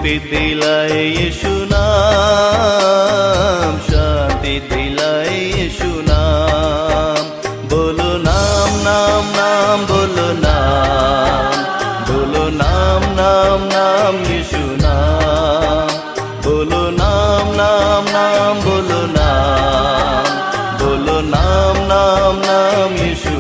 मुक्ति दिलाए यीशु नाम, शांति दिलाए यीशु नाम। बोलो नाम नाम नाम, बोलो नाम, बोलो नाम नाम नाम यीशु नाम। बोलो नाम नाम नाम, बोलो नाम, बोलो नाम नाम नाम यीशु